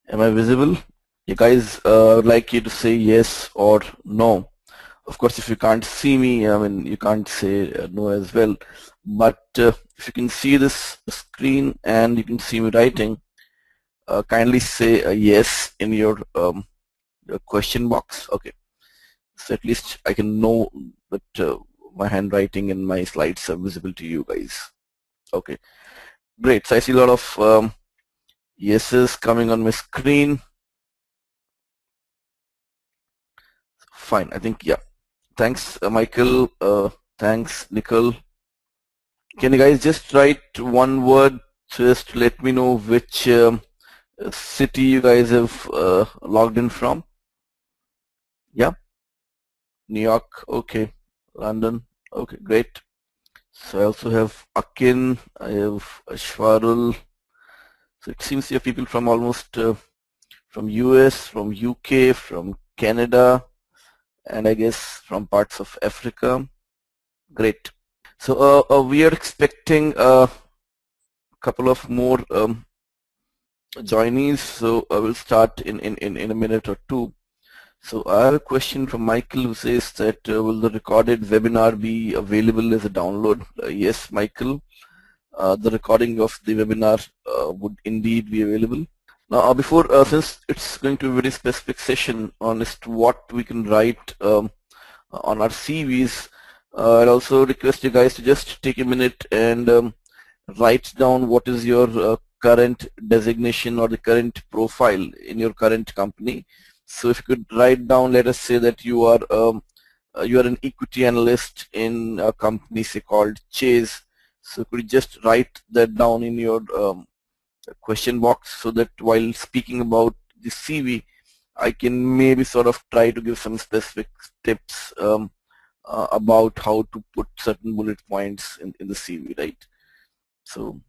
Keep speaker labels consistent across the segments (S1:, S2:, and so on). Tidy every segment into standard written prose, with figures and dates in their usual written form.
S1: Am I visible? You guys, I would like you to say yes or no. Of course, if you can't see me, I mean, you can't say no as well. But if you can see this screen and you can see me writing, kindly say yes in your question box. Okay, so at least I can know that my handwriting and my slides are visible to you guys. Okay, great. So I see a lot of yeses coming on my screen. Fine, I think, yeah. Thanks, Michael. Thanks, Nicole. Can you guys just write one word just to let me know which city you guys have logged in from? Yeah, New York. Okay, London. Okay, great. So I also have Akin. I have Ashwarul. So it seems you have people from almost from US, from UK, from Canada, and I guess from parts of Africa. Great. So we are expecting a couple of more joinees. So I will start in a minute or two. So I have a question from Michael who says that will the recorded webinar be available as a download? Yes, Michael. The recording of the webinar would indeed be available. Now, before, since it's going to be a very specific session on as to what we can write on our CVs, I'd also request you guys to just take a minute and write down what is your current designation or the current profile in your current company. So if you could write down, let us say that you are an equity analyst in a company, say, called Chase. So could you just write that down in your question box so that while speaking about the CV, I can maybe sort of try to give some specific tips about how to put certain bullet points in the CV, right? So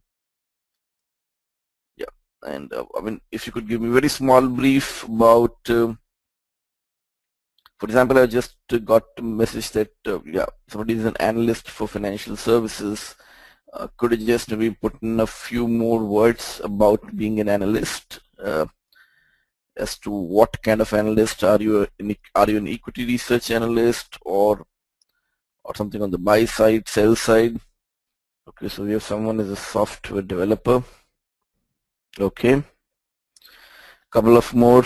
S1: yeah, and I mean, if you could give me a very small brief about, for example, I just got a message that yeah, somebody is an analyst for financial services. Could you just maybe put in a few more words about being an analyst? As to what kind of analyst are you? Are you an equity research analyst or something on the buy side, sell side? Okay, so we have someone as a software developer. Okay, couple of more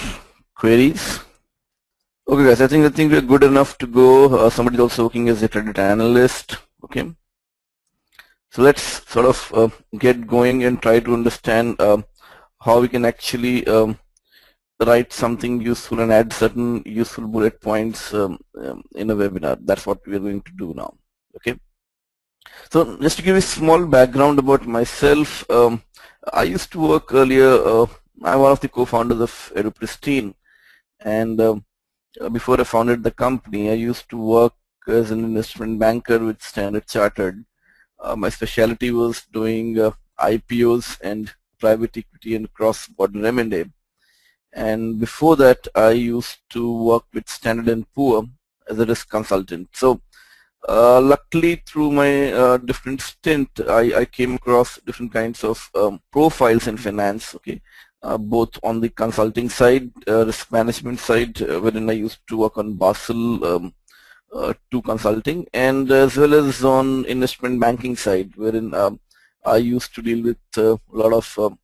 S1: queries. Okay, guys, I think we're good enough to go. Somebody's also working as a credit analyst. Okay, so let's sort of get going and try to understand how we can actually write something useful and add certain useful bullet points in a webinar. That's what we're going to do now. Okay. So just to give you a small background about myself, I used to work earlier. I'm one of the co-founders of EduPristine, and before I founded the company, I used to work as an investment banker with Standard Chartered. My specialty was doing IPOs and private equity and cross-border M&A. And before that, I used to work with Standard & Poor as a risk consultant. So luckily, through my different stint, I came across different kinds of profiles in finance, okay, both on the consulting side, risk management side, wherein I used to work on Basel II consulting, and as well as on investment banking side, wherein I used to deal with a lot of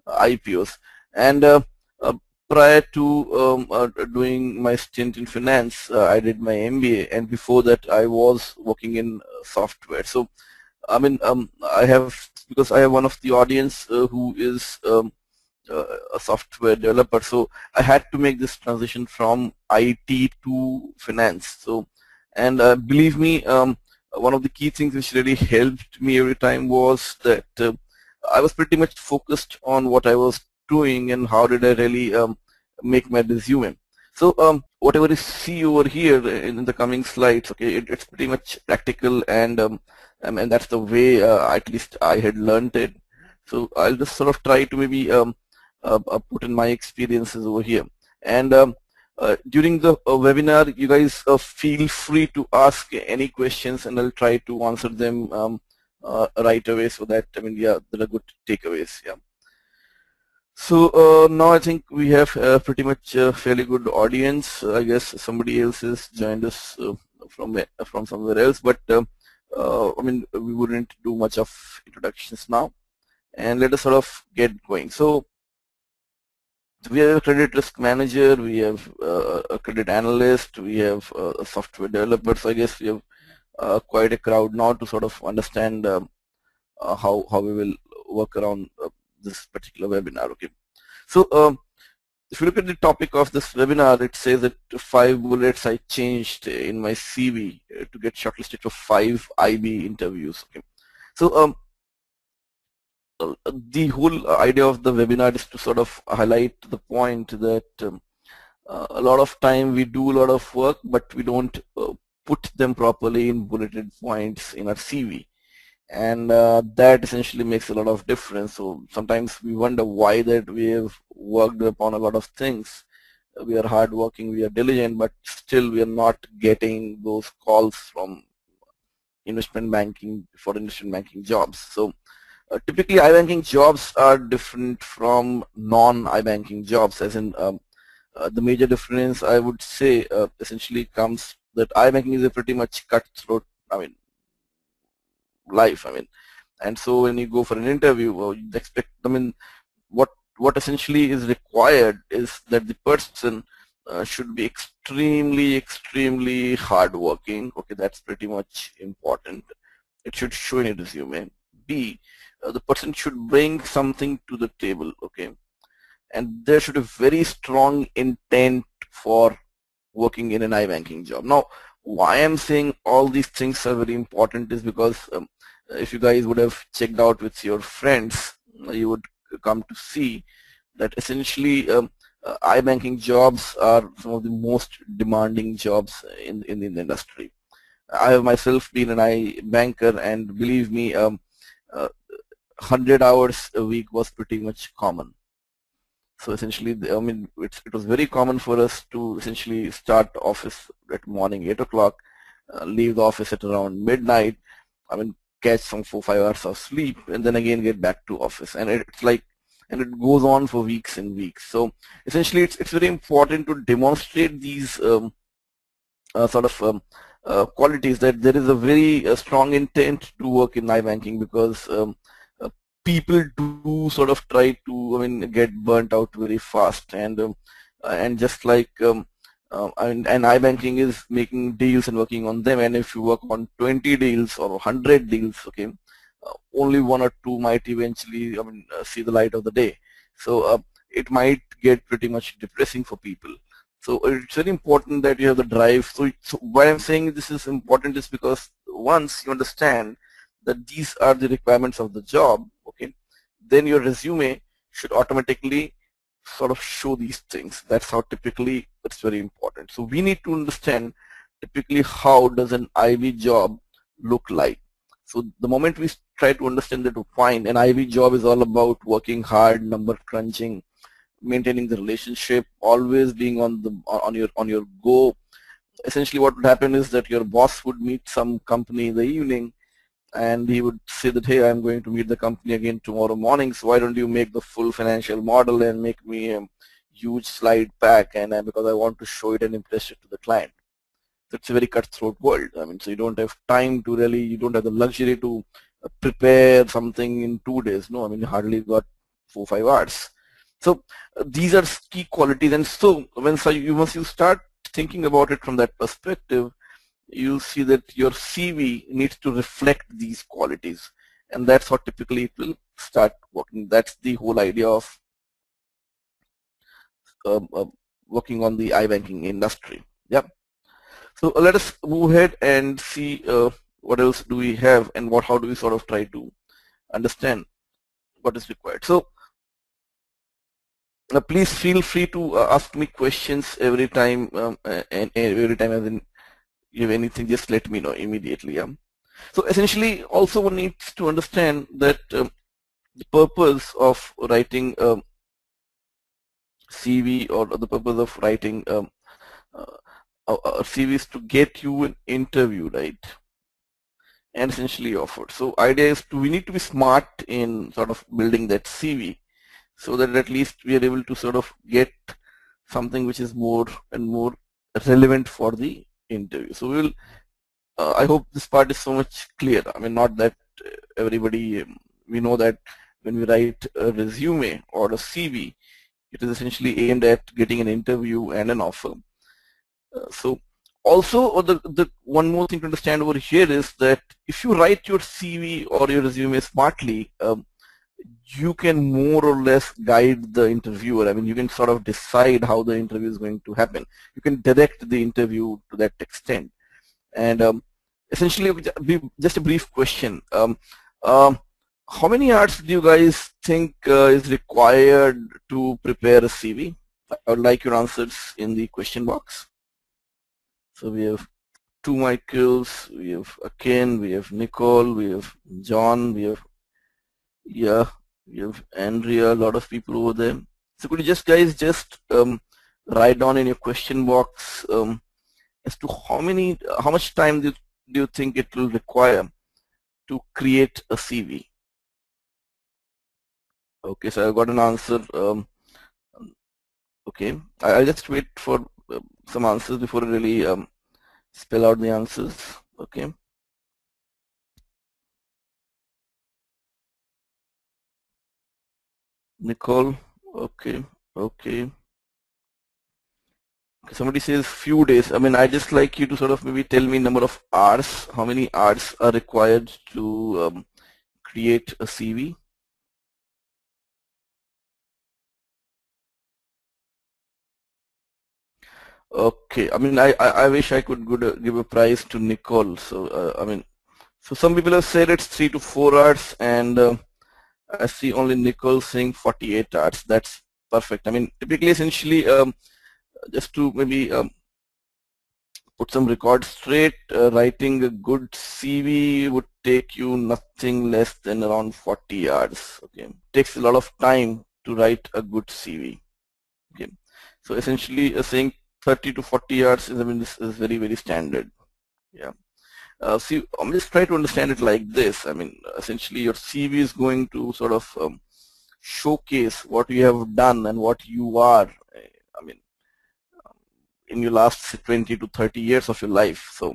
S1: IPOs. And prior to doing my stint in finance, I did my MBA, and before that I was working in software. So I mean, because I have one of the audience who is a software developer, so I had to make this transition from IT to finance. So, and believe me, one of the key things which really helped me every time was that I was pretty much focused on what I was doing and how did I really make my resume. So whatever you see over here in the coming slides, okay, it's pretty much practical, and that's the way at least I had learned it. So I'll just sort of try to maybe put in my experiences over here. And during the webinar, you guys feel free to ask any questions, and I'll try to answer them right away, so that, I mean, yeah, there are good takeaways. Yeah. So now I think we have pretty much a fairly good audience. I guess somebody else has joined us from somewhere else, but I mean we wouldn't do much of introductions now, and let us sort of get going. So we have a credit risk manager, we have a credit analyst, we have a software developer. So I guess we have quite a crowd now to sort of understand how we will work around this particular webinar. Okay. So if you look at the topic of this webinar, it says that 5 bullets I changed in my CV to get shortlisted for 5 IB interviews. Okay. So the whole idea of the webinar is to sort of highlight the point that a lot of time we do a lot of work, but we don't put them properly in bulleted points in our CV. And that essentially makes a lot of difference. So sometimes we wonder why that we have worked upon a lot of things. We are hardworking, we are diligent, but still we are not getting those calls from investment banking for investment banking jobs. So typically iBanking jobs are different from non-iBanking jobs, as in the major difference I would say essentially comes that iBanking is a pretty much cutthroat, I mean, life. I mean, and so when you go for an interview, you expect, I mean, what essentially is required is that the person should be extremely hardworking. Okay, that's pretty much important. It should show in your resume. B, the person should bring something to the table. Okay, and there should be very strong intent for working in an iBanking job. Now, why I'm saying all these things are very important is because if you guys would have checked out with your friends, you would come to see that essentially iBanking jobs are some of the most demanding jobs in the industry. I have myself been an iBanker, and believe me, 100 hours a week was pretty much common. So essentially, I mean, it was very common for us to essentially start office at morning 8 o'clock, leave the office at around midnight, I mean, catch some 4-5 hours of sleep, and then again get back to office. And it's like, and it goes on for weeks and weeks. So essentially, it's very important to demonstrate these sort of qualities, that there is a very strong intent to work in iBanking, because people do sort of try to, I mean, get burnt out very fast, and just like and iBanking is making deals and working on them, and if you work on 20 deals or 100 deals, okay, only 1 or 2 might eventually, I mean, see the light of the day. So it might get pretty much depressing for people. So it's very important that you have the drive. So why I'm saying this is important is because once you understand that these are the requirements of the job, okay, then your resume should automatically sort of show these things. That's how typically it's very important. So we need to understand typically how does an IB job look like. So the moment we try to understand that, fine, an IB job is all about working hard, number crunching, maintaining the relationship, always being on your go. Essentially what would happen is that your boss would meet some company in the evening, and he would say that, hey, I'm going to meet the company again tomorrow morning, so why don't you make the full financial model and make me a huge slide pack, and because I want to show it and impress it to the client. So it's a very cutthroat world. I mean, so you don't have time to really, you don't have the luxury to prepare something in 2 days. No, I mean, you hardly got 4-5 hours. So these are key qualities, and so once you start thinking about it from that perspective, you see that your CV needs to reflect these qualities, and that's how typically it will start working. That's the whole idea of working on the iBanking industry. Yeah. So let us move ahead and see what else do we have, and how do we sort of try to understand what is required. So please feel free to ask me questions every time, and every time as in you have anything, just let me know immediately. Yeah. So essentially, also one needs to understand that the purpose of writing CV, or the purpose of writing a CV, is to get you an interview, right? And essentially offered. So idea is we need to be smart in sort of building that CV. so that at least we are able to sort of get something which is more and more relevant for the interview. So we will, I hope this part is so much clear. I mean, not that everybody, we know that when we write a resume or a CV, it is essentially aimed at getting an interview and an offer. So also, the one more thing to understand over here is that if you write your CV or your resume smartly, you can more or less guide the interviewer. I mean, you can sort of decide how the interview is going to happen. You can direct the interview to that extent. And essentially, just a brief question. How many hours do you guys think is required to prepare a CV? I would like your answers in the question box. So we have two Michaels, we have Akin, we have Nicole, we have John, we have, yeah, we have Andrea, a lot of people over there. So could you just guys just write down in your question box as to how much time do you think it will require to create a CV? Okay, so I got an answer. Okay, I'll just wait for some answers before I really spell out the answers. Okay. Nicole, okay, okay. Somebody says few days. I mean, I just like you to sort of maybe tell me number of hours, how many hours are required to create a CV. Okay, I mean, I wish I could give a prize to Nicole. So, I mean, so some people have said it's 3 to 4 hours, and I see only Nicole saying 48 hours. That's perfect. I mean, typically, essentially, just to maybe put some records straight, writing a good CV would take you nothing less than around 40 hours. Okay, it takes a lot of time to write a good CV. Okay, so essentially, saying 30 to 40 hours is, I mean, this is very standard. Yeah. See, I'm just trying to understand it like this. I mean, essentially, your CV is going to sort of showcase what you have done and what you are. I mean, in your last 20 to 30 years of your life. So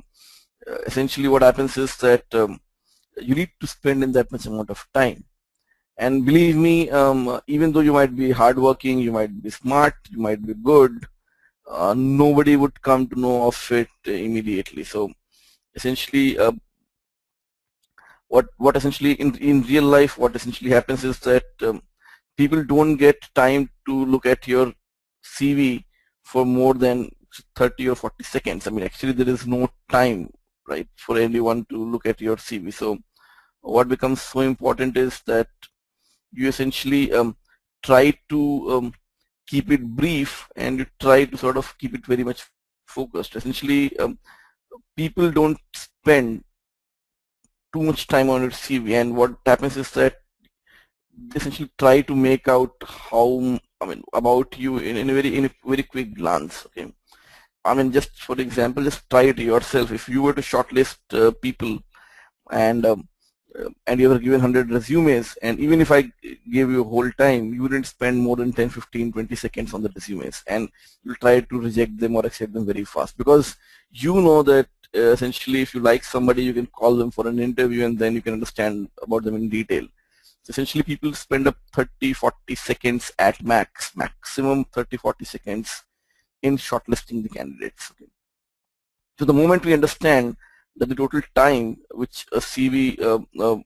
S1: essentially what happens is that you need to spend in that much amount of time. And believe me, even though you might be hardworking, you might be smart, you might be good, nobody would come to know of it immediately. So essentially, what essentially in real life, what essentially happens is that people don't get time to look at your CV for more than 30 or 40 seconds. I mean, actually, there is no time, right, for anyone to look at your CV. So what becomes so important is that you essentially try to keep it brief, and you try to sort of keep it very much focused. Essentially, people don't spend too much time on your CV, and what happens is that they essentially try to make out how, I mean, about you in a very quick glance. Okay, I mean, just for example, just try it yourself. If you were to shortlist people, and you were given 100 resumes, and even if I gave you a whole time, you wouldn't spend more than 10, 15, 20 seconds on the resumes, and you'll try to reject them or accept them very fast, because you know that essentially if you like somebody, you can call them for an interview, and then you can understand about them in detail. So essentially, people spend up 30, 40 seconds at maximum 30, 40 seconds in shortlisting the candidates. Okay. So the moment we understand that the total time which a CV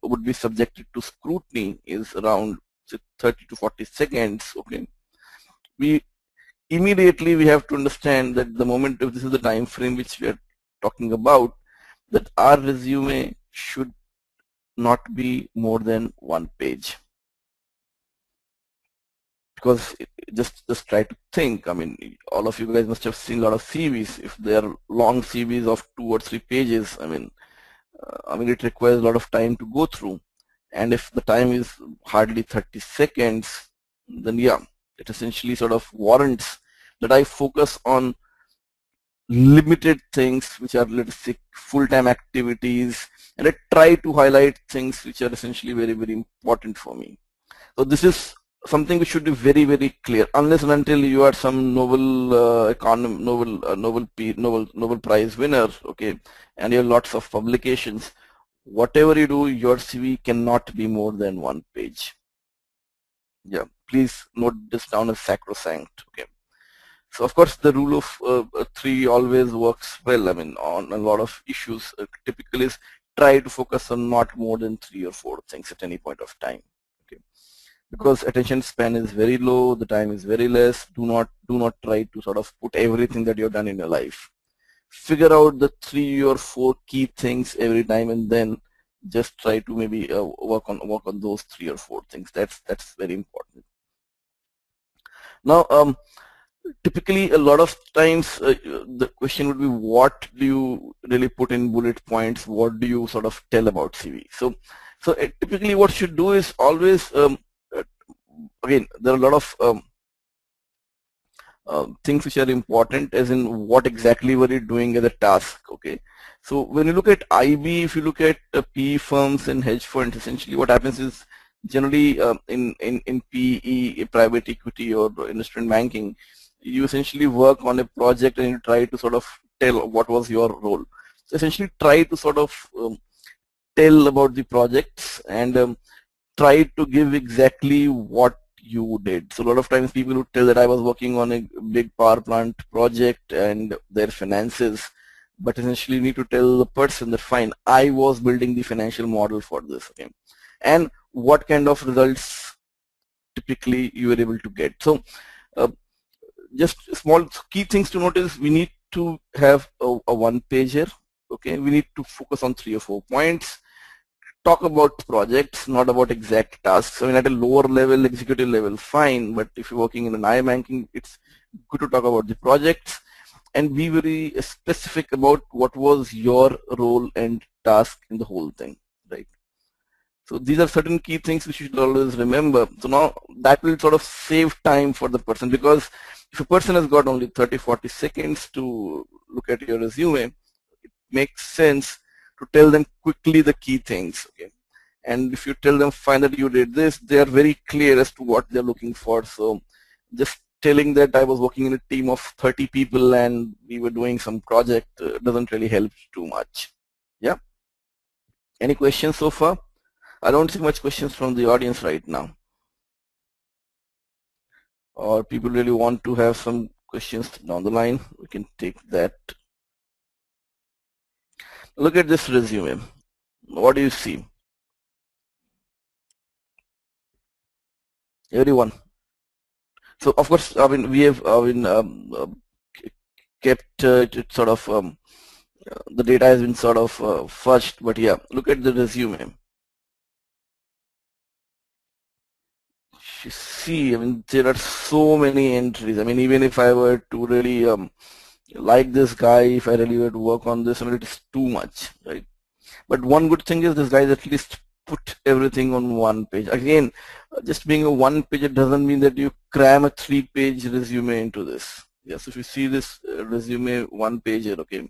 S1: would be subjected to scrutiny is around, say, 30 to 40 seconds, okay, we immediately we have to understand that the moment, if this is the time frame which we are talking about, that our resume should not be more than 1 page. Because just try to think. I mean, all of you guys must have seen a lot of CVs. If they are long CVs of 2 or 3 pages, I mean, it requires a lot of time to go through. And if the time is hardly 30 seconds, then yeah, it essentially sort of warrants that I focus on limited things which are, let's say, full-time activities, and I try to highlight things which are essentially very important for me. So this is something which should be very, very clear. Unless and until you are some Nobel Prize winner, okay, and you have lots of publications, whatever you do, your CV cannot be more than 1 page. Yeah, please note this down as sacrosanct. Okay. So of course the rule of 3 always works well. I mean, on a lot of issues, typically is try to focus on not more than 3 or 4 things at any point of time. Okay. Because attention span is very low, the time is very less. Do not try to sort of put everything that you've done in your life. Figure out the 3 or 4 key things every time, and then just try to maybe work on those 3 or 4 things. That's very important. Now, typically a lot of times the question would be, what do you really put in bullet points? What do you sort of tell about CV? So typically what you should do is always again, there are a lot of things which are important, as in what exactly were you doing as a task. Okay, so when you look at IB, if you look at PE firms and hedge funds, essentially what happens is generally in PE, private equity or investment banking, you essentially work on a project and you try to sort of tell what was your role. So essentially try to sort of tell about the projects and try to give exactly what you did. So a lot of times people would tell that I was working on a big power plant project and their finances, but essentially you need to tell the person that fine, I was building the financial model for this, okay, and what kind of results typically you were able to get. So just small key things to notice: we need to have a one-pager, okay, we need to focus on 3 or 4 points. Talk about projects, not about exact tasks. I mean, at a lower level, executive level, fine, but if you're working in an I-banking, it's good to talk about the projects and be very specific about what was your role and task in the whole thing, right? So these are certain key things which you should always remember. So now that will sort of save time for the person, because if a person has got only 30-40 seconds to look at your resume, it makes sense to tell them quickly the key things, okay? And if you tell them, find that you did this, they are very clear as to what they're looking for. So just telling that I was working in a team of 30 people and we were doing some project doesn't really help too much. Yeah. Any questions so far? I don't see much questions from the audience right now. Or people really want to have some questions down the line, we can take that. Look at this resume. What do you see? Everyone. So of course, I mean, we have kept it sort of the data has been sort of fudged, but yeah, look at the resume. You see, I mean, there are so many entries. I mean, even if I were to really like this guy, if I really were to work on this, I mean, it is too much, right? But one good thing is this guy at least put everything on 1 page. Again, just being a 1 page, it doesn't mean that you cram a 3-page resume into this. Yes, if you see this resume 1 pager, okay.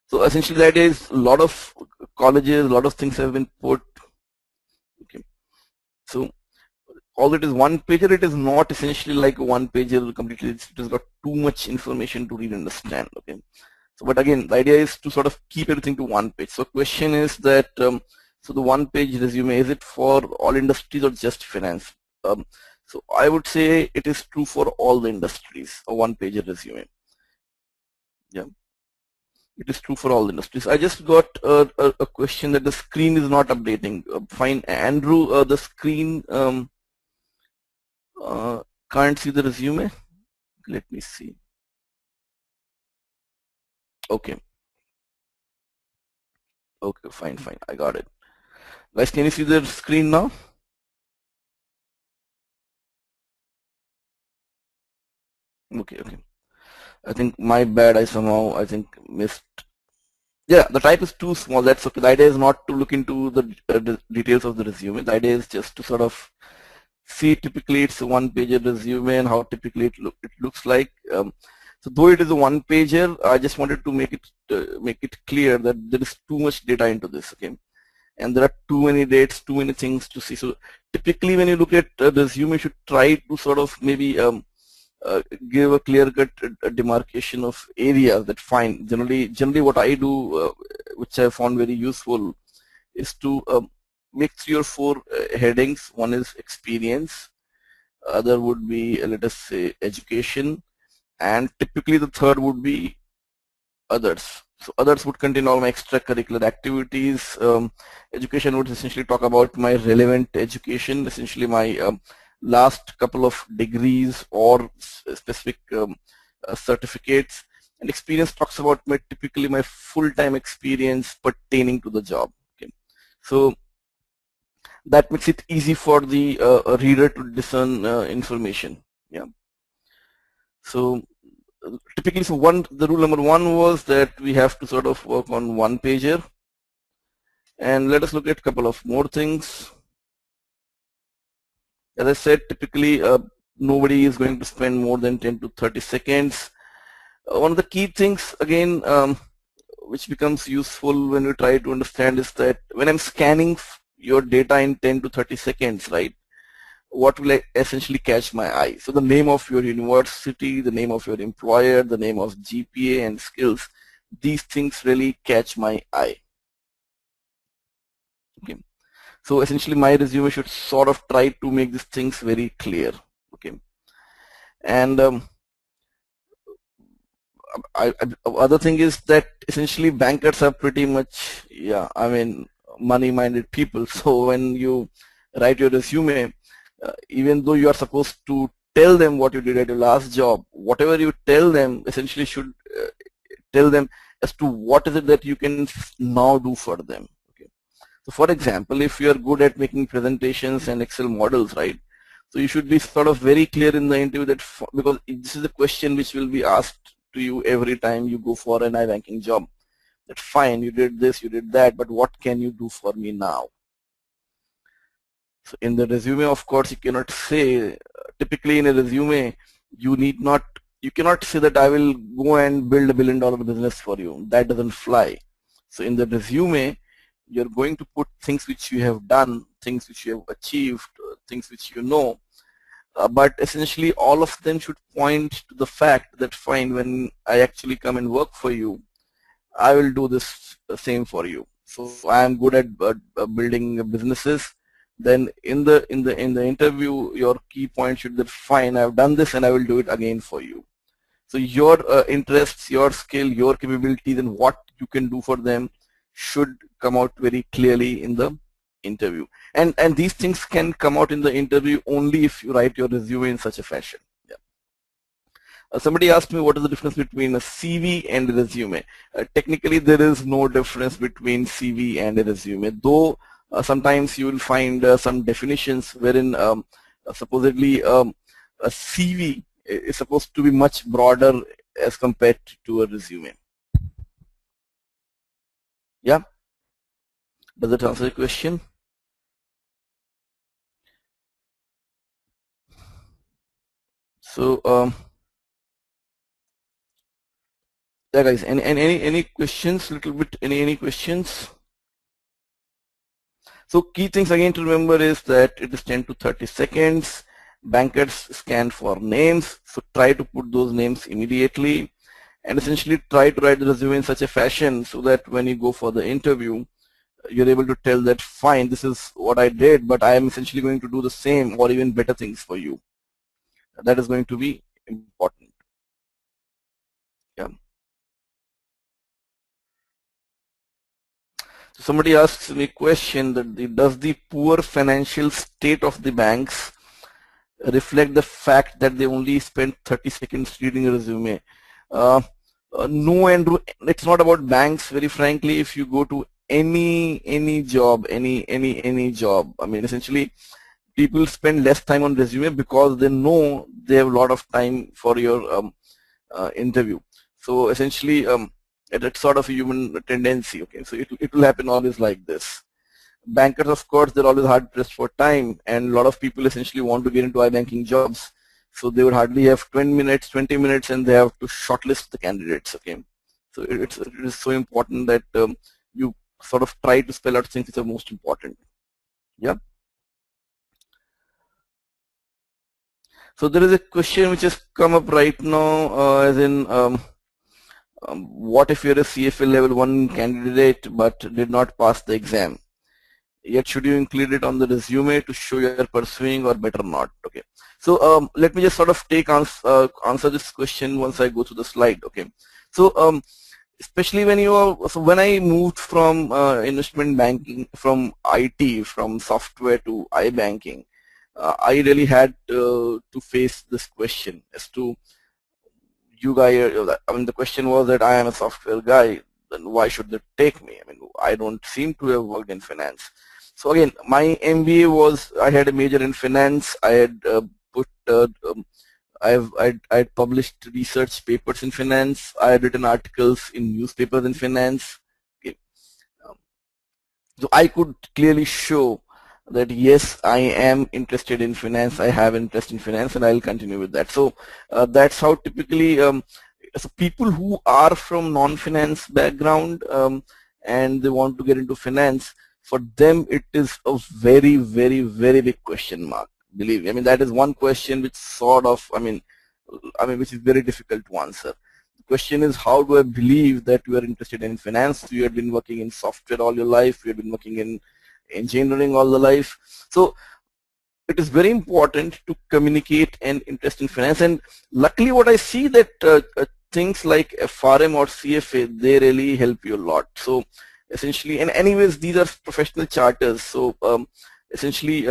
S1: So essentially the idea is a lot of colleges, a lot of things have been put, okay. So although it is 1 pager, it is not essentially like a 1 pager completely. It has got too much information to read and understand, okay. So, but again, the idea is to sort of keep everything to 1 page. So question is that, so the 1 page resume, is it for all industries or just finance? So I would say it is true for all the industries, a 1 page resume. Yeah, it is true for all the industries. I just got a question that the screen is not updating. Fine, Andrew, the screen can't see the resume. Let me see. Okay. Okay, fine, I got it. Guys, can you see the screen now? Okay. I think my bad, I somehow missed. Yeah, the type is too small. That's okay. The idea is not to look into the details of the resume. The idea is just to sort of see, typically it's a 1 pager resume and how typically it looks like. So though it is a 1 pager, I just wanted to make it clear that there is too much data into this. Okay, and there are too many dates, too many things to see. So typically when you look at a resume, you should try to sort of maybe give a clear-cut demarcation of areas that fine. Generally what I do, which I found very useful, is to make 3 or 4 headings. One is experience, other would be let us say education, and typically the third would be others. So others would contain all my extracurricular activities. Education would essentially talk about my relevant education, essentially my last couple of degrees or specific certificates. And experience talks about my typically my full-time experience pertaining to the job. Okay. So that makes it easy for the reader to discern information. Yeah. So typically, so the rule number 1 was that we have to sort of work on one pager. And let us look at a couple of more things. As I said, typically nobody is going to spend more than 10 to 30 seconds. One of the key things again which becomes useful when we try to understand is that when I'm scanning your data in 10 to 30 seconds, right, what will essentially catch my eye? So the name of your university, the name of your employer, the name of GPA and skills, these things really catch my eye. Okay. So essentially my resume should sort of try to make these things very clear. Okay. And other thing is that essentially bankers are pretty much, yeah, I mean, money-minded people. So when you write your resume, even though you are supposed to tell them what you did at your last job, whatever you tell them essentially should tell them as to what is it that you can now do for them. Okay. So for example, if you are good at making presentations and Excel models, right, so you should be sort of very clear in the interview that, because this is a question which will be asked to you every time you go for an iBanking job, that fine, you did this, you did that, but what can you do for me now? So in the resume, of course, you cannot say, typically in a resume, you cannot say that I will go and build $1 billion business for you. That doesn't fly. So in the resume, you're going to put things which you have done, things which you have achieved, things which you know, but essentially all of them should point to the fact that fine, when I actually come and work for you, I will do this same for you. So I am good at building businesses. Then in the interview, your key point should be that fine, I've done this and I will do it again for you. So your interests, your skill, your capabilities, and what you can do for them should come out very clearly in the interview. And these things can come out in the interview only if you write your resume in such a fashion. Yeah. Somebody asked me what is the difference between a CV and a resume. Technically, there is no difference between CV and a resume, though sometimes you will find some definitions wherein supposedly a CV is supposed to be much broader as compared to a resume. Yeah? Does that answer the question? So, yeah, guys. Any questions? Little bit. Any questions? So, key things again to remember is that it is 10 to 30 seconds. Bankers scan for names, so try to put those names immediately, and essentially try to write the resume in such a fashion so that when you go for the interview, you're able to tell that fine, this is what I did, but I am essentially going to do the same or even better things for you. That is going to be important. Yeah. So somebody asks me a question that does the poor financial state of the banks reflect the fact that they only spent 30 seconds reading a resume? No, Andrew, it's not about banks. Very frankly, if you go to any job, any job, I mean, essentially, people spend less time on resume because they know they have a lot of time for your interview. So essentially, it's sort of a human tendency. Okay, so it will happen always like this. Bankers, of course, they're always hard pressed for time, and a lot of people essentially want to get into iBanking jobs. So they would hardly have 20 minutes, and they have to shortlist the candidates. Okay, so it is so important that you sort of try to spell out things which are most important. Yeah. So there is a question which has come up right now, as in, what if you're a CFA level 1 candidate but did not pass the exam? Yet should you include it on the resume to show you're pursuing, or better not? Okay. So let me just sort of answer this question once I go through the slide. Okay. So especially when you are, so when I moved from investment banking, from IT, from software to iBanking, I really had to face this question as to, you guys, I mean, the question was that I am a software guy, then why should they take me? I mean, I don't seem to have worked in finance. So again, my MBA was, I had a major in finance. I had I'd published research papers in finance. I had written articles in newspapers in finance. Okay. So I could clearly show that yes, I am interested in finance, I have interest in finance, and I'll continue with that. So that's how typically, so people who are from non-finance background and they want to get into finance, for them it is a very, very, very big question mark. Believe me, I mean, that is one question which sort of, I mean, which is very difficult to answer. The question is, how do I believe that you are interested in finance? You have been working in software all your life, you have been working in engineering all the life. So it is very important to communicate an interest in finance, and luckily what I see that things like FRM or CFA, they really help you a lot. So essentially, and anyways, these are professional charters, so essentially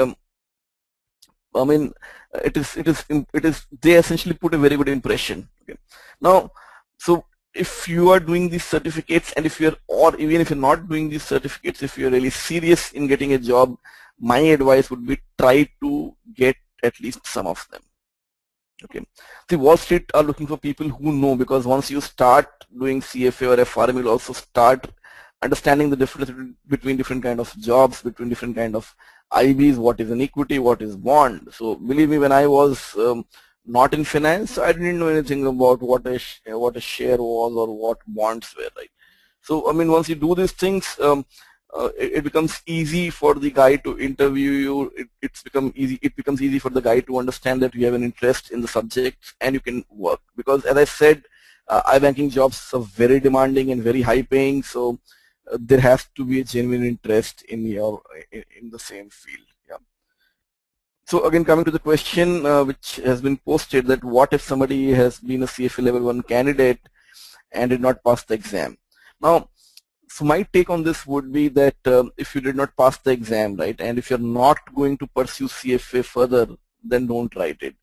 S1: I mean, they essentially put a very good impression. Okay. Now, so if you are doing these certificates, and if you're, or even if you're not doing these certificates, if you're really serious in getting a job, my advice would be try to get at least some of them. Okay. See, Wall Street are looking for people who know, because once you start doing CFA or FRM, you'll also start understanding the difference between different kind of jobs, between different kind of IBs, what is an equity, what is bond. So believe me, when I was not in finance, I didn't know anything about what a share was or what bonds were, right? So I mean, once you do these things, it becomes easy for the guy to interview you. It becomes easy for the guy to understand that you have an interest in the subject and you can work. Because as I said, iBanking jobs are very demanding and very high paying. So there has to be a genuine interest in the same field. Yeah. So again, coming to the question which has been posted, that what if somebody has been a CFA level 1 candidate and did not pass the exam? Now, so my take on this would be that if you did not pass the exam, right, and if you're not going to pursue CFA further, then don't write it.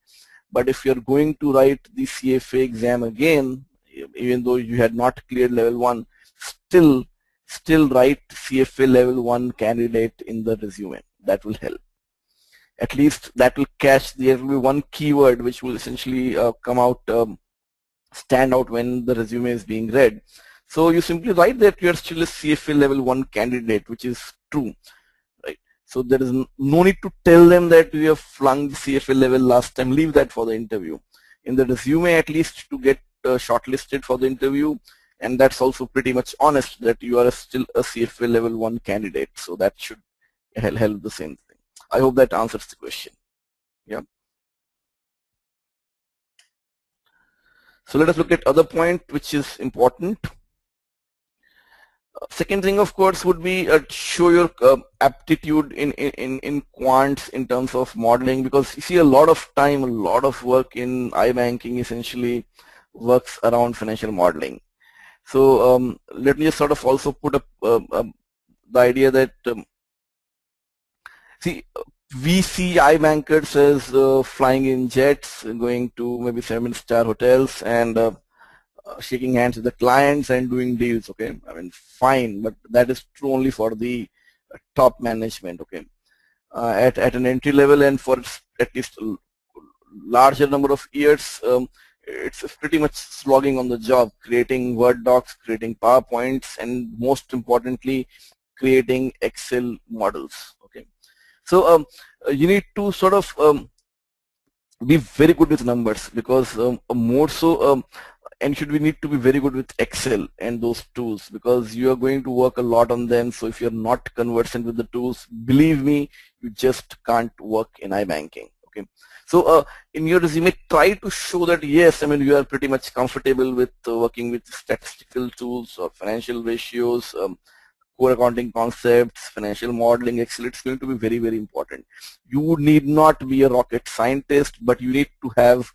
S1: But if you're going to write the CFA exam again, even though you had not cleared level 1, still write CFA level 1 candidate in the resume. That will help. At least that will catch, there will be one keyword which will essentially come out, stand out when the resume is being read. So you simply write that you are still a CFA level 1 candidate, which is true, right? So there is no need to tell them that you have flunked CFA level last time. Leave that for the interview. In the resume, at least, to get shortlisted for the interview, and that's also pretty much honest that you are still a CFA level 1 candidate. So that should help the same thing. I hope that answers the question. Yeah. So let us look at other point which is important. Second thing, of course, would be show your aptitude in quants in terms of modeling, because you see a lot of time, a lot of work in iBanking essentially works around financial modeling. So let me just sort of also put up the idea that see, we see iBankers as flying in jets, going to maybe 7-star hotels and shaking hands with the clients and doing deals. Okay, I mean, fine, but that is true only for the top management. Okay, at an entry level and for at least a larger number of years, it's pretty much slogging on the job, creating Word docs, creating PowerPoints, and most importantly, creating Excel models. Okay, so you need to sort of be very good with numbers, because more so and should we need to be very good with Excel and those tools, because you are going to work a lot on them. So if you're not conversant with the tools, believe me, you just can't work in iBanking. Okay. So in your resume, try to show that yes, I mean, you are pretty much comfortable with working with statistical tools or financial ratios, core accounting concepts, financial modeling, Excel. It's going to be very, very important. You need not be a rocket scientist, but you need to have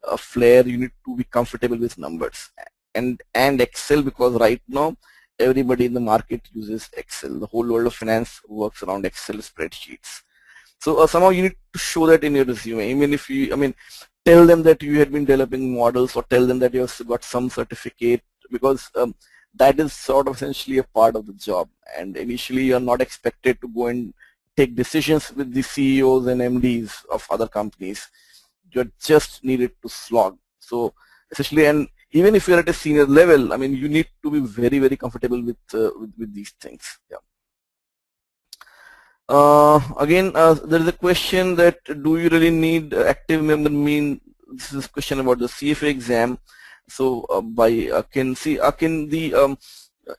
S1: a flair. You need to be comfortable with numbers and Excel, because right now everybody in the market uses Excel. The whole world of finance works around Excel spreadsheets. So somehow you need to show that in your resume. Even if you, I mean, tell them that you had been developing models, or tell them that you have got some certificate, because that is sort of essentially a part of the job. And initially you are not expected to go and take decisions with the CEOs and MDs of other companies. You're just needed to slog. So essentially, and even if you're at a senior level, I mean, you need to be very, very comfortable with these things. Yeah. Again, there is a question that do you really need active member mean? This is a question about the CFA exam. So by Akin, see Akin, the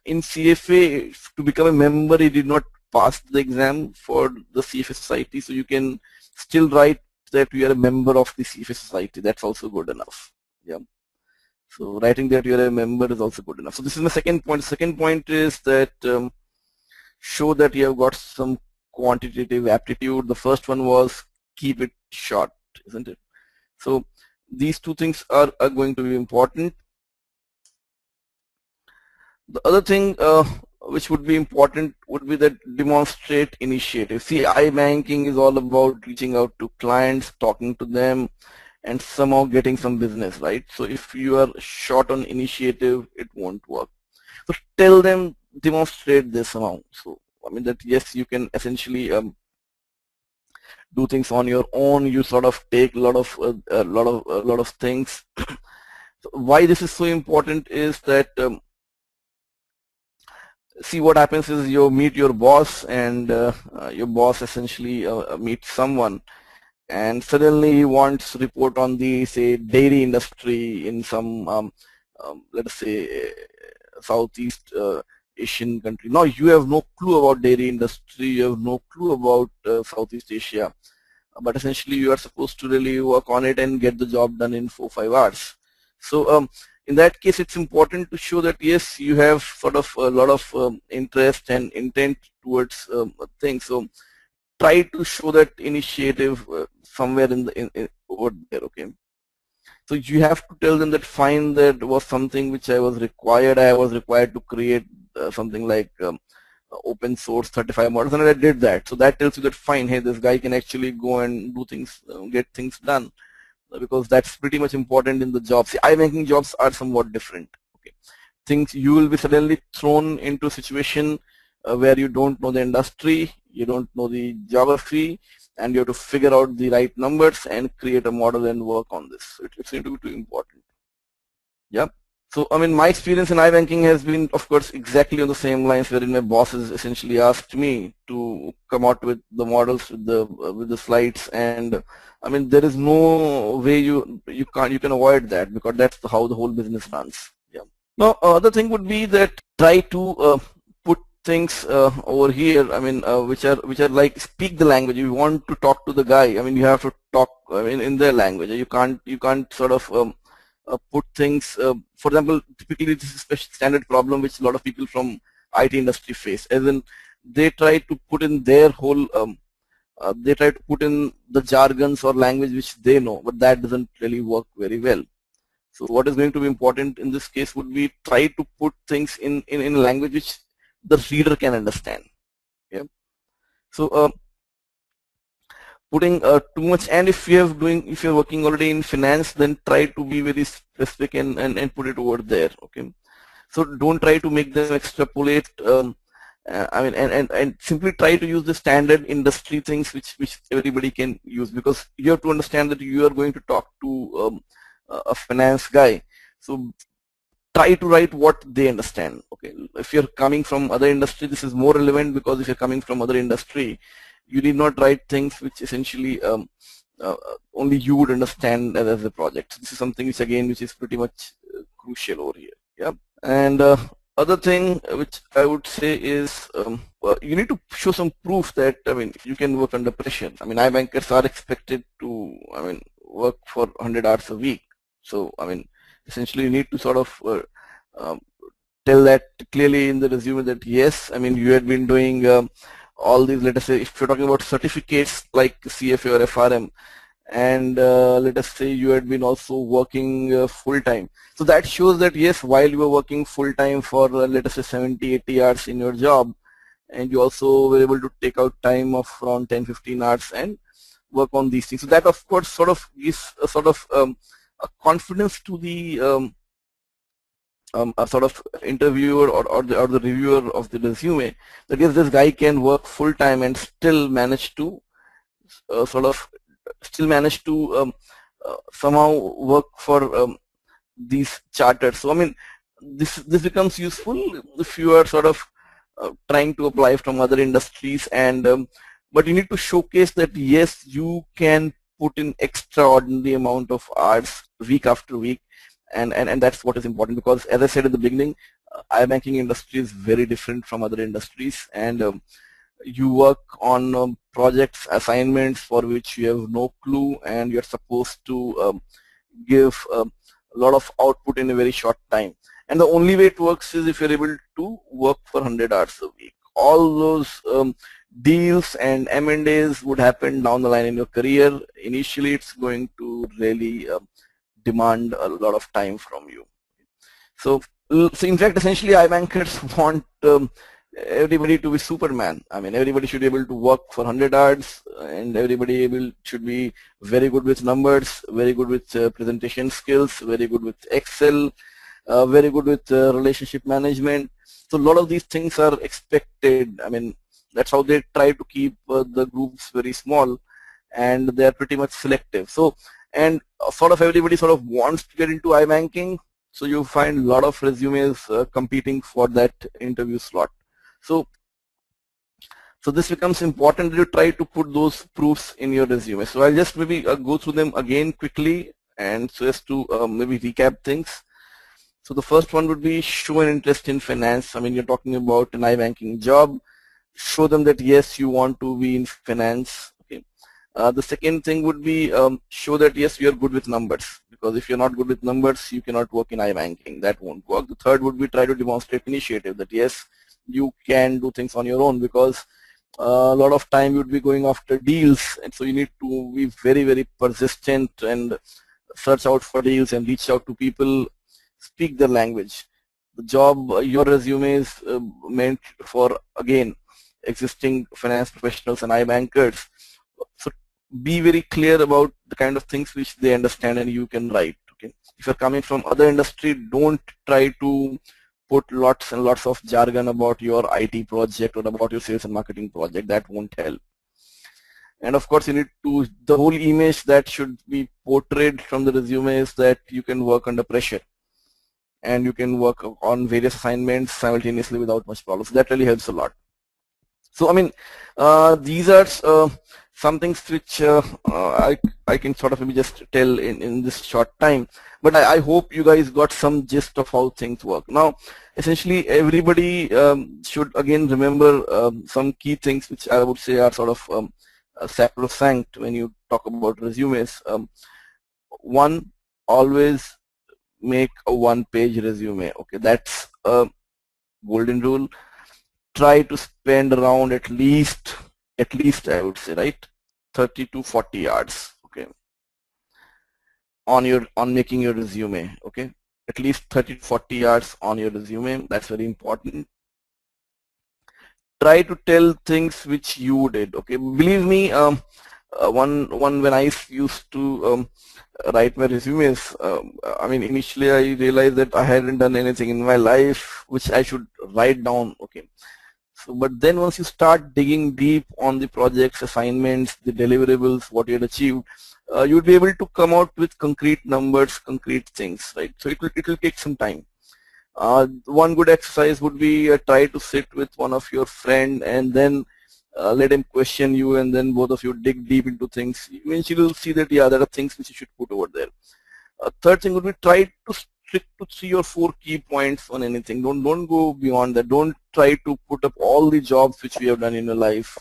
S1: in CFA to become a member, he did not pass the exam for the CFA society. So you can still write that you are a member of the CFA society. That's also good enough. Yeah. So writing that you are a member is also good enough. So this is my second point. Second point is that show that you have got some quantitative aptitude. The first one was keep it short, isn't it? So these two things are going to be important. The other thing which would be important would be that demonstrate initiative. See, iBanking is all about reaching out to clients, talking to them, and somehow getting some business, right? So if you are short on initiative, it won't work. So tell them, demonstrate this somehow. So I mean that yes, you can essentially do things on your own. You sort of take a lot of things. So why this is so important is that see, what happens is you meet your boss, and your boss essentially meets someone, and suddenly he wants to report on the, say, dairy industry in some let us say Southeast Asian country. Now you have no clue about dairy industry, you have no clue about Southeast Asia, but essentially you are supposed to really work on it and get the job done in 4 or 5 hours. So in that case, it's important to show that yes, you have sort of a lot of interest and intent towards things. So try to show that initiative somewhere in over there. Okay. So you have to tell them that fine, that was something which I was required. I was required to create something like open source 35 models, and I did that. So that tells you that fine, hey, this guy can actually go and do things, get things done, because that's pretty much important in the job. See, iBanking jobs are somewhat different. Okay, things you will be suddenly thrown into a situation where you don't know the industry, you don't know the geography, and you have to figure out the right numbers and create a model and work on this. It's going to be too important. Yeah. So I mean, my experience in iBanking has been, of course, exactly on the same lines, wherein my bosses essentially asked me to come out with the models, with the slides, and I mean, there is no way you can avoid that, because that's how the whole business runs. Yeah. Now, other thing would be that try to put things over here. I mean, which are like speak the language. You want to talk to the guy. I mean, you have to talk in their language. You can't sort of put things, for example, typically this is a standard problem which a lot of people from IT industry face, as in they try to put in their whole, they try to put in the jargons or language which they know, but that doesn't really work very well. So what is going to be important in this case would be try to put things in language which the reader can understand. Yeah. So putting too much, and if you're working already in finance, then try to be very specific and put it over there. Okay, so don't try to make them extrapolate. I mean, and simply try to use the standard industry things which everybody can use, because you have to understand that you are going to talk to a finance guy. So try to write what they understand. Okay, if you're coming from other industry, this is more relevant, because if you're coming from other industry, you need not write things which essentially only you would understand as a project. So this is something which again which is pretty much crucial over here. Yeah. And other thing which I would say is well, you need to show some proof that you can work under pressure. iBankers are expected to work for 100 hours a week. So essentially you need to sort of um, tell that clearly in the resume that yes, you had been doing all these. Let us say if you're talking about certificates like CFA or FRM, and let us say you had been also working full time. So that shows that yes, while you were working full time for let us say 70-80 hours in your job, and you also were able to take out time of around 10-15 hours and work on these things. So that of course sort of gives a sort of a confidence to the a sort of interviewer or the reviewer of the resume that yes, this guy can work full time and still manage to somehow work for these charters. So this becomes useful if you are sort of trying to apply from other industries, and but you need to showcase that yes, you can put in extraordinary amount of hours week after week, and that's what is important, because as I said at the beginning, iBanking industry is very different from other industries, and you work on projects, assignments for which you have no clue, and you're supposed to give a lot of output in a very short time. And the only way it works is if you're able to work for 100 hours a week. All those deals and M&As would happen down the line in your career. Initially, it's going to really demand a lot of time from you. So in fact, essentially, iBankers want everybody to be Superman. Everybody should be able to work for 100 hours, and everybody should be very good with numbers, very good with presentation skills, very good with Excel, very good with relationship management. So a lot of these things are expected. That's how they try to keep the groups very small, and they are pretty much selective. So, and sort of everybody sort of wants to get into iBanking, so you find a lot of resumes competing for that interview slot. So this becomes important that you try to put those proofs in your resume. So I'll just maybe go through them again quickly, and so as to maybe recap things. So the first one would be show an interest in finance. You're talking about an iBanking job. Show them that yes, you want to be in finance. Okay. The second thing would be show that yes, you are good with numbers, because if you're not good with numbers, you cannot work in iBanking. That won't work. The third would be try to demonstrate initiative, that yes, you can do things on your own, because a lot of time you'd be going after deals, and so you need to be very, very persistent and search out for deals and reach out to people, speak their language. The job, your resume is meant for, again, existing finance professionals and iBankers. So be very clear about the kind of things which they understand and you can write. Okay. If you're coming from other industry, don't try to put lots and lots of jargon about your IT project or about your sales and marketing project. That won't help. And of course, you need to, the whole image that should be portrayed from the resume is that you can work under pressure and you can work on various assignments simultaneously without much problems. So that really helps a lot. So these are some things which I can sort of maybe just tell in this short time, but I hope you guys got some gist of how things work. Now, essentially, everybody should again remember some key things which I would say are sort of sacrosanct when you talk about resumes. One, always make a one-page resume. Okay, that's a golden rule. Try to spend around at least I would say, right, 30 to 40 hours, okay, on making your resume. Okay, at least 30 to 40 hours on your resume. That's very important. Try to tell things which you did. Okay, believe me, when I used to write my resumes, initially I realized that I hadn't done anything in my life which I should write down. Okay. So, but then once you start digging deep on the projects, assignments, the deliverables, what you had achieved, you'll be able to come out with concrete numbers, concrete things, right? So it will take some time. One good exercise would be try to sit with one of your friend and then let him question you, and then both of you dig deep into things. Eventually you'll see that yeah, there are things which you should put over there. Third thing would be try to restrict to 3 or 4 key points on anything. Don't go beyond that. Don't try to put up all the jobs which we have done in your life.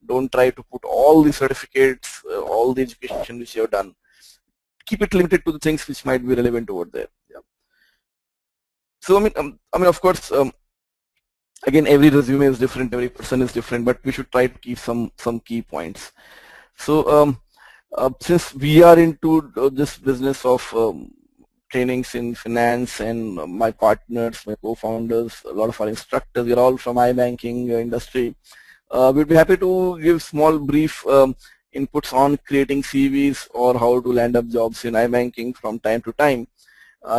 S1: Don't try to put all the certificates, all the education which you have done. Keep it limited to the things which might be relevant over there. Yeah. So I mean, of course, again, every resume is different, every person is different, but we should try to keep some key points. So since we are into this business of trainings in finance, and my partners, my co-founders, a lot of our instructors, we are all from iBanking industry. We'd be happy to give small brief inputs on creating CVs or how to land up jobs in iBanking from time to time.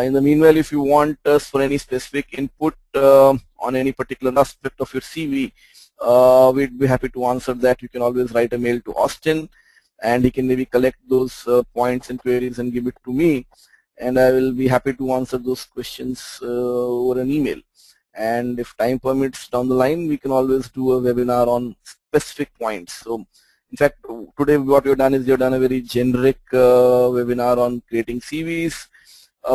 S1: In the meanwhile, if you want us for any specific input on any particular aspect of your CV, we'd be happy to answer that. You can always write a mail to Austin, and he can maybe collect those points and queries and give it to me, and I will be happy to answer those questions over an email. And if time permits down the line, we can always do a webinar on specific points. So in fact, today what we've done is we've done a very generic webinar on creating CVs,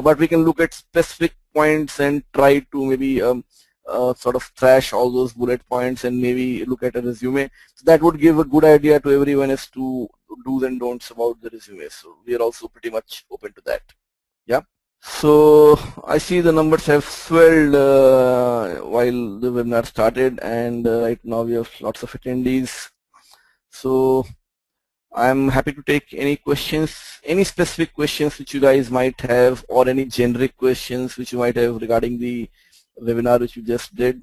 S1: but we can look at specific points and try to maybe sort of trash all those bullet points and maybe look at a resume. So that would give a good idea to everyone as to do's and don'ts about the resume. So we are also pretty much open to that. Yeah. So I see the numbers have swelled while the webinar started, and right now we have lots of attendees. So I'm happy to take any questions, any specific questions which you guys might have, or any generic questions which you might have regarding the webinar which you just did.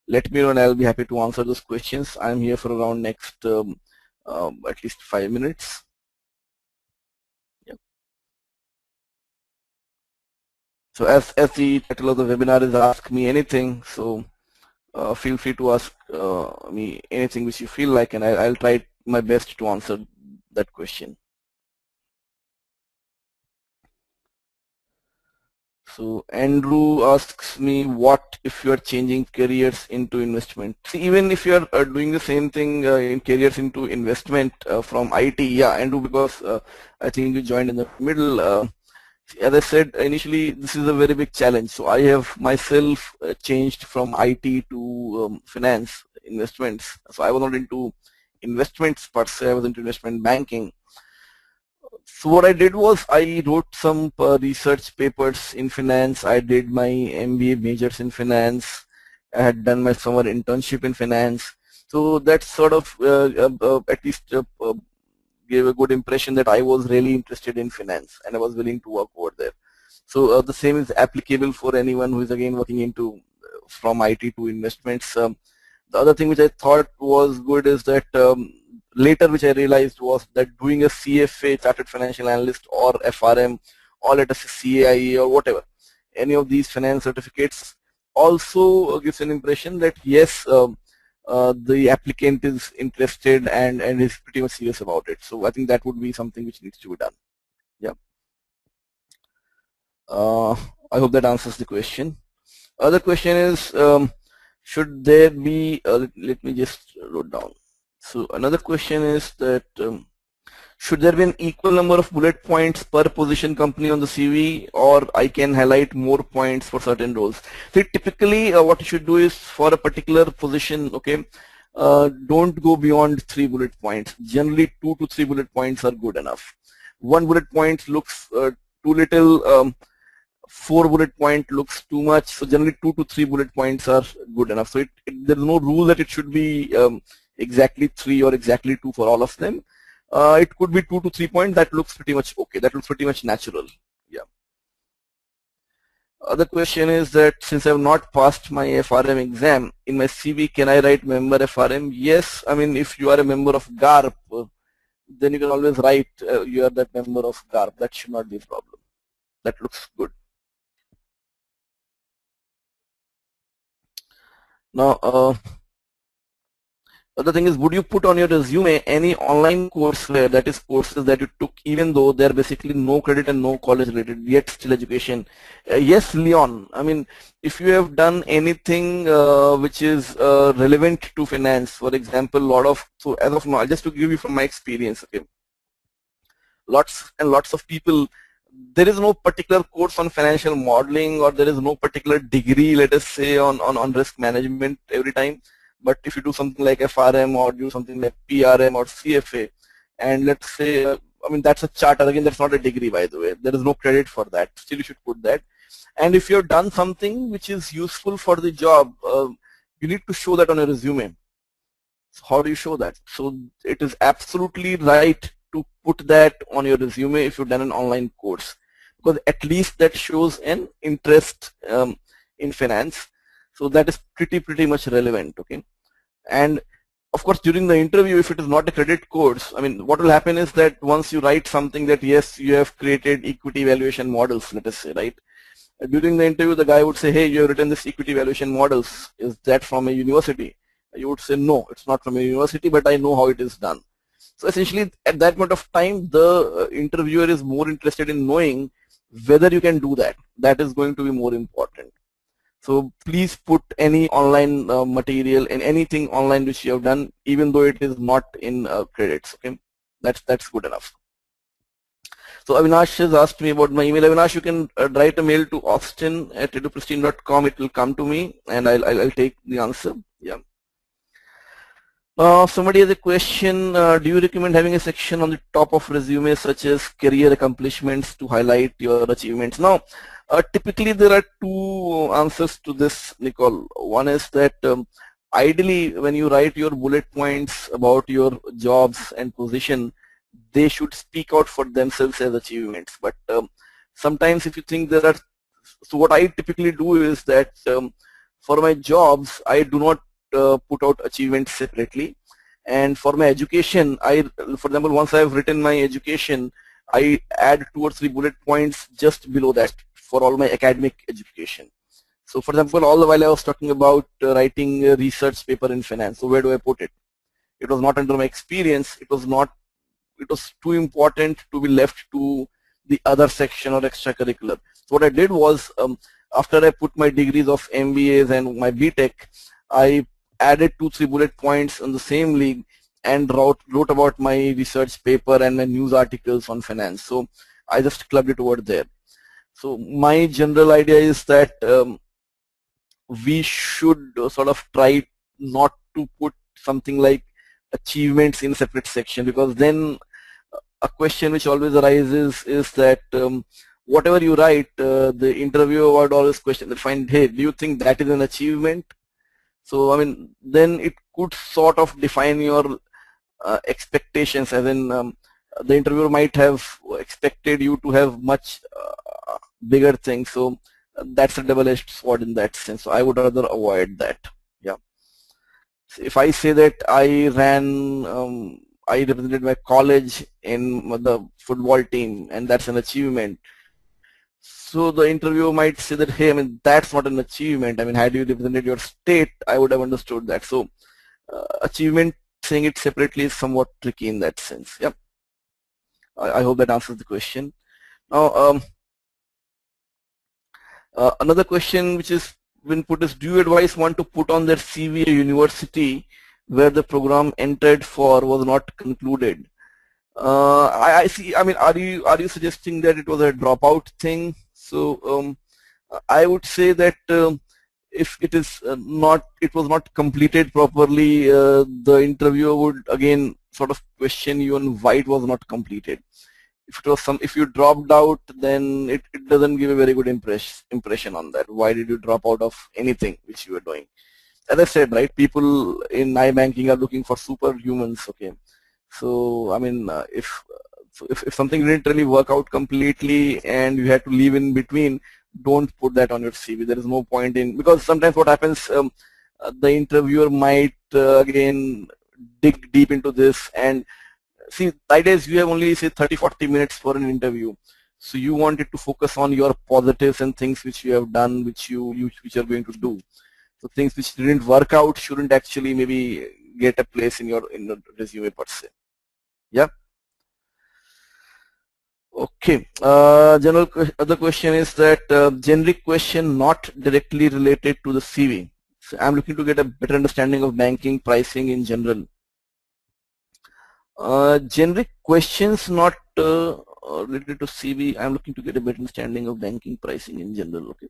S1: Let me know and I'll be happy to answer those questions. I'm here for around next at least 5 minutes. Yeah. So as the title of the webinar is Ask Me Anything, so feel free to ask me anything which you feel like, and I'll try my best to answer that question. So Andrew asks me, what if you are changing careers into investment? See, even if you are doing the same thing in careers into investment from IT, yeah, Andrew, because I think you joined in the middle. As I said initially, this is a very big challenge. So I have myself changed from IT to finance investments. So I was not into investments per se, I was into investment banking. So what I did was I wrote some research papers in finance. I did my MBA majors in finance. I had done my summer internship in finance. So that sort of at least gave a good impression that I was really interested in finance and I was willing to work over there. So the same is applicable for anyone who is again working into from IT to investments. The other thing which I thought was good is that later which I realized was that doing a CFA, Chartered Financial Analyst, or FRM, or let us say CAIE or whatever, any of these finance certificates also gives an impression that yes, the applicant is interested and is pretty much serious about it. So I think that would be something which needs to be done. Yeah. I hope that answers the question. Other question is, should there be, let me just wrote down. So another question is that should there be an equal number of bullet points per position company on the CV, or I can highlight more points for certain roles? So typically what you should do is for a particular position, okay, don't go beyond 3 bullet points. Generally 2 to 3 bullet points are good enough. 1 bullet point looks too little, 4 bullet point looks too much. So generally 2 to 3 bullet points are good enough. So there is no rule that it should be exactly 3 or exactly 2 for all of them. It could be 2 to 3 points. That looks pretty much okay. That looks pretty much natural. Yeah. Other question is that since I have not passed my FRM exam, in my CV, can I write member FRM? Yes. I mean, if you are a member of GARP, then you can always write you are that member of GARP. That should not be a problem. That looks good. Now, other thing is, would you put on your resume any online courseware, that is courses that you took even though they're basically no credit and no college related, yet still education? Yes, Leon. I mean, if you have done anything which is relevant to finance, for example, so as of now, just to give you from my experience, okay, lots and lots of people, there is no particular course on financial modeling, or there is no particular degree, let us say, on risk management every time. But if you do something like FRM or do something like PRM or CFA, and let's say, I mean, that's a charter. Again, that's not a degree, by the way. There is no credit for that. Still, you should put that. And if you've done something which is useful for the job, you need to show that on your resume. So how do you show that? So it is absolutely right to put that on your resume if you've done an online course, because at least that shows an interest in finance. So that is pretty much relevant. Okay. And of course, during the interview, if it is not a credit course, I mean, what will happen is that once you write something that yes, you have created equity valuation models, let us say, right? During the interview, the guy would say, hey, you have written this equity valuation models. Is that from a university? You would say, no, it's not from a university, but I know how it is done. So essentially, at that point of time, the interviewer is more interested in knowing whether you can do that. That is going to be more important. So please put any online material and anything online which you have done, even though it is not in credits. Okay, that's good enough. So Avinash has asked me about my email. Avinash, you can write a mail to austin@edupristine.com. It will come to me, and I'll take the answer. Yeah. Somebody has a question. Do you recommend having a section on the top of resume such as career accomplishments to highlight your achievements? Now, typically there are two answers to this, Nicole. One is that ideally when you write your bullet points about your jobs and position, they should speak out for themselves as achievements. But sometimes if you think there are, so what I typically do is that for my jobs, I do not put out achievements separately, and for my education, for example, once I have written my education, I add 2 or 3 bullet points just below that for all my academic education. So for example, all the while I was talking about writing a research paper in finance. So where do I put it? It was not under my experience. It was too important to be left to the other section or extracurricular. So what I did was, after I put my degrees of MBAs and my BTech, I added 2-3 bullet points on the same league and wrote about my research paper and my news articles on finance. So I just clubbed it over there. So my general idea is that we should sort of try not to put something like achievements in a separate section, because then a question which always arises is that whatever you write, the interviewer would always question that, find, hey, do you think that is an achievement? So I mean, then it could sort of define your expectations, as in the interviewer might have expected you to have much bigger things. So that's a double-edged sword in that sense. So I would rather avoid that. Yeah. So if I say that I represented my college in the football team, and that's an achievement, so the interviewer might say that, hey, I mean, that's not an achievement. I mean, had you represented your state, I would have understood that. So achievement, saying it separately is somewhat tricky in that sense. Yep. I hope that answers the question. Now, another question which is been put is, do you advise one to put on their CV a university where the program entered for was not concluded? I see. I mean, are you suggesting that it was a dropout thing? So I would say that if it is it was not completed properly, the interviewer would again sort of question you on why it was not completed. If you dropped out, then it doesn't give a very good impression on that. Why did you drop out of anything which you were doing? As I said, right, people in iBanking are looking for superhumans. Okay, so I mean, if something didn't really work out completely and you had to leave in between, don't put that on your CV. There is no point in, because sometimes what happens, the interviewer might again dig deep into this, and see, the idea is you have only, say, 30-40 minutes for an interview. So you wanted to focus on your positives and things which you have done, which you are going to do. So things which didn't work out shouldn't actually maybe get a place in your resume per se. Yeah. Okay. Other question is that generic question not directly related to the CV. So I'm looking to get a better understanding of banking pricing in general. Generic questions not related to CV, I'm looking to get a better understanding of banking pricing in general. Okay.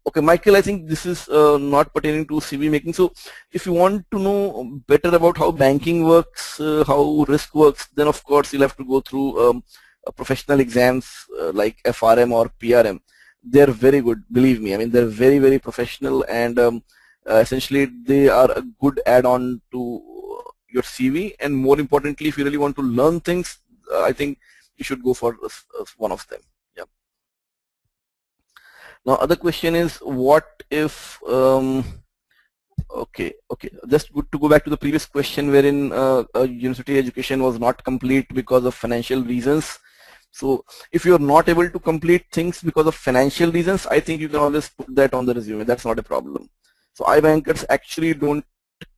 S1: Okay, Michael, I think this is not pertaining to CV making. So if you want to know better about how banking works, how risk works, then of course you'll have to go through professional exams like FRM or PRM. They're very good, believe me. I mean, they're very, very professional, and essentially they are a good add-on to your CV. And more importantly, if you really want to learn things, I think you should go for one of them. Yeah. Now, other question is, what if okay, just good to go back to the previous question wherein university education was not complete because of financial reasons. So if you're not able to complete things because of financial reasons, I think you can always put that on the resume. That's not a problem. So iBankers actually don't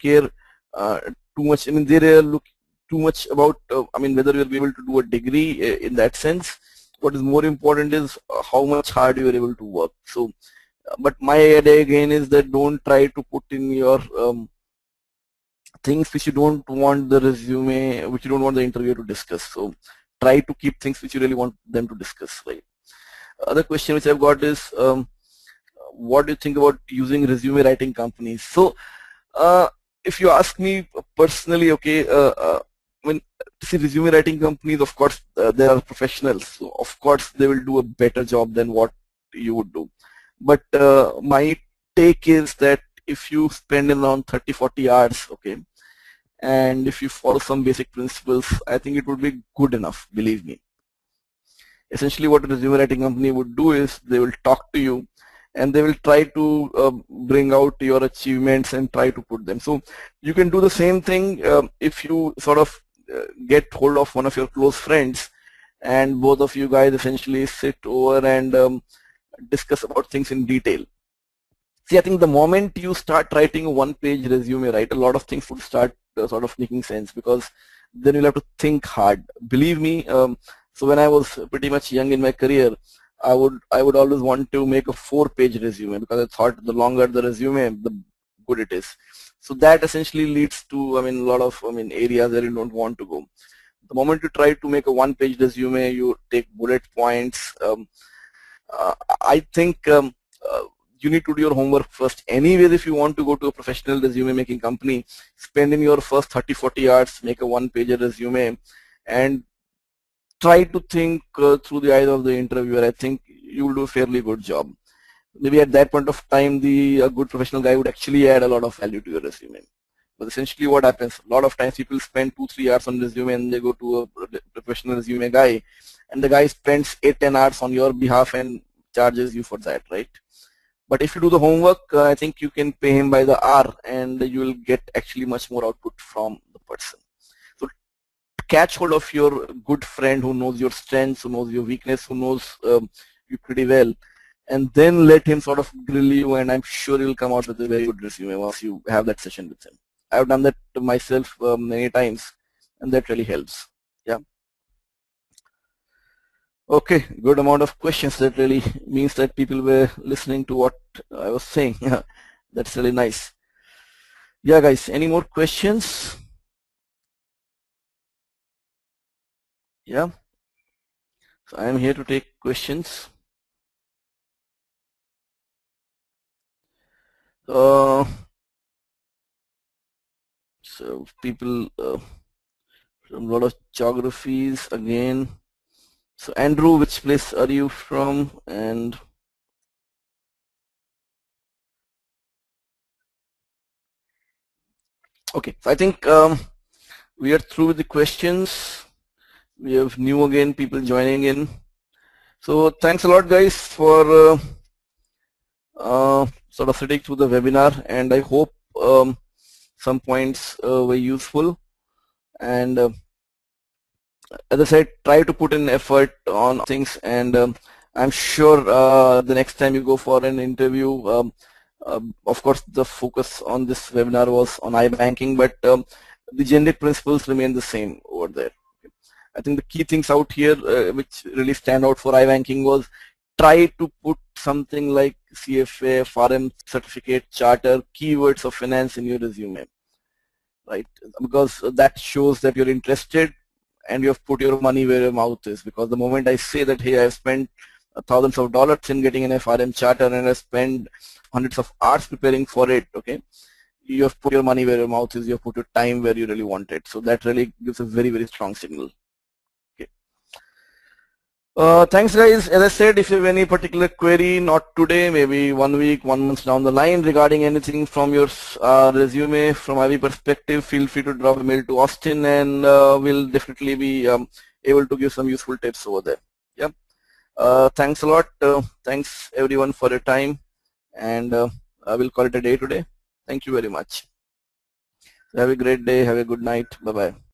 S1: care too much. I mean, they look too much about, I mean, whether you'll be able to do a degree in that sense. What is more important is how much hard you are able to work. So, but my idea again is that don't try to put in your things which you don't want the resume, which you don't want the interviewer to discuss. So try to keep things which you really want them to discuss, right? Other question which I've got is, what do you think about using resume writing companies? So if you ask me personally, okay, when see resume writing companies, of course, they are professionals. So of course, they will do a better job than what you would do. But my take is that if you spend around 30-40 hours, okay, and if you follow some basic principles, I think it would be good enough, believe me. Essentially, what a resume writing company would do is they will talk to you and they will try to bring out your achievements and try to put them. So you can do the same thing if you sort of get hold of one of your close friends and both of you guys essentially sit over and discuss about things in detail. See, I think the moment you start writing a one-page resume, right, a lot of things would start sort of making sense, because then you'll have to think hard. Believe me, so when I was pretty much young in my career, I would always want to make a 4-page resume, because I thought the longer the resume, the good it is. So that essentially leads to, I mean, a lot of, I mean, areas where you don't want to go. The moment you try to make a 1-page resume, you take bullet points. I think you need to do your homework first. Anyways, if you want to go to a professional resume making company, spend in your first 30-40 hours, make a 1-page resume, and try to think through the eyes of the interviewer. I think you will do a fairly good job. Maybe at that point of time, the good professional guy would actually add a lot of value to your resume. But essentially what happens, a lot of times people spend 2-3 hours on resume and they go to a professional resume guy, and the guy spends 8-10 hours on your behalf and charges you for that, right? But if you do the homework, I think you can pay him by the hour and you will get actually much more output from the person. So catch hold of your good friend who knows your strengths, who knows your weakness, who knows you pretty well, and then let him sort of grill you, and I'm sure you'll come out with a very good resume once you have that session with him. I've done that to myself many times, and that really helps. Yeah. Okay, good amount of questions. That really means that people were listening to what I was saying. That's really nice. Yeah, guys, any more questions? Yeah. So I am here to take questions. So people from a lot of geographies again. So Andrew, which place are you from? And okay, so I think we are through with the questions. We have new again people joining in. So thanks a lot, guys, for sort of sitting through the webinar, and I hope some points were useful. And as I said, try to put in effort on things, and I'm sure the next time you go for an interview, of course the focus on this webinar was on iBanking, but the generic principles remain the same over there. I think the key things out here which really stand out for iBanking was try to put something like CFA, FRM certificate, charter, keywords of finance in your resume, right? Because that shows that you're interested and you have put your money where your mouth is, because the moment I say that, hey, I've spent thousands of dollars in getting an FRM charter and I spent hundreds of hours preparing for it, okay, you have put your money where your mouth is, you have put your time where you really want it. So that really gives a very, very strong signal. Okay. Thanks guys. As I said, if you have any particular query, not today, maybe 1 week, 1 month down the line regarding anything from your resume from IB perspective, feel free to drop a mail to Austin, and we'll definitely be able to give some useful tips over there. Yeah. Thanks a lot. Thanks everyone for your time, and I will call it a day today. Thank you very much. Have a great day. Have a good night. Bye-bye.